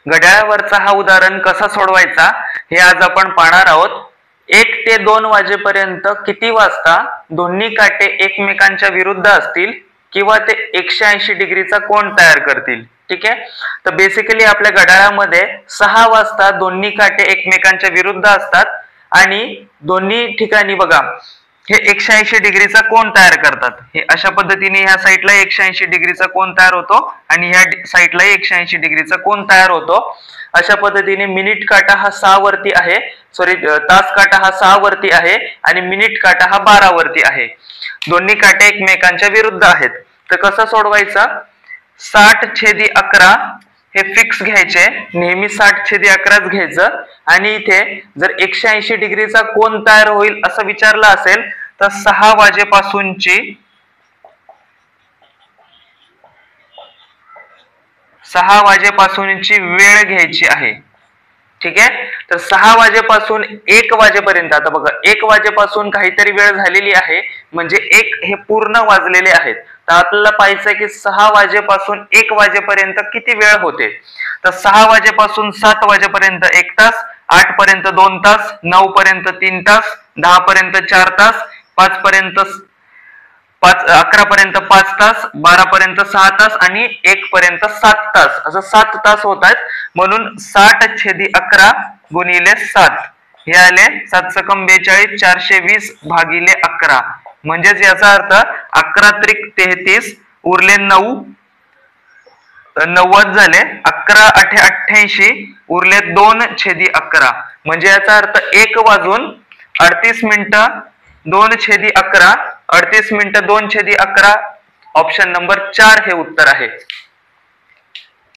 घड्याळावरचा हा उदाहरण कसा सोडवायचा हे आज आपण पाहणार आहोत। 1 ते 2 वाजेपर्यंत किती वाजता दोन्ही काटे एकमेकांच्या विरुद्ध असतील किंवा ते 180 डिग्रीचा कोन तयार करतील। ठीक आहे, तर बेसिकली आपल्या घड्याळामध्ये 6 वाजता दोन्ही काटे एकमेकांच्या विरुद्ध असतात आणि दोन्ही ठिकाणी बघा हे 180 डिग्रीचा कोन तयार करतात। हे अशा पद्धतीने ह्या साइडला 180 डिग्रीचा कोन तयार होतो आणि ह्या साइडला 180 डिग्रीचा कोन तयार होतो। अशा पद्धतीने मिनिट काटा हा 6 वरती आहे, तास काटा हा 6 वरती आहे आणि मिनिट काटा हा 12 वरती आहे। दोन्ही काटे एकमेकांच्या विरुद्ध आहेत। तर कसं सोडवायचा, 60/11 हे फिक्स घ्यायचे, नेहमी 60/11च घ्यायचं आणि इथे जर 180 डिग्रीचा कोन तयार होईल असं विचारलं असेल तर 6 वाजेपासूनची वेळ घ्यायची आहे। ठीक आहे, तर 6 वाजेपासून 1 वाजेपर्यंत, आता बघा 1 वाजेपासून काहीतरी वेळ झालेली आहे म्हणजे 1 हे पूर्ण वाजलेले आहेत। तर आपल्याला पाहायचं आहे की 6 वाजेपासून 1 वाजेपर्यंत किती वेळ होते। तर 6 वाजेपासून 7 वाजेपर्यंत 1 तास, 8 पर्यंत 2 तास, 9 पर्यंत 3 तास, 10 पर्यंत 4 तास, 11 पर्यंत 5 तास, 12 पर्यंत 6 तास आणि 1 पर्यंत 7 तास, असं 7 तास होत आहेत। म्हणून 60/11 गुणिले 7 हे आले 7×42 420 भागिले 11, म्हणजेच याचा अर्थ 11 त्रिक 33 उरले 9, 90 झाले, 11 8 88 उरले 2/11, म्हणजे याचा अर्थ 1 वाजून 38 मिनिटं 2/11, 38 मिनिटं 2/11, ऑप्शन नंबर 4 हे उत्तर आहे।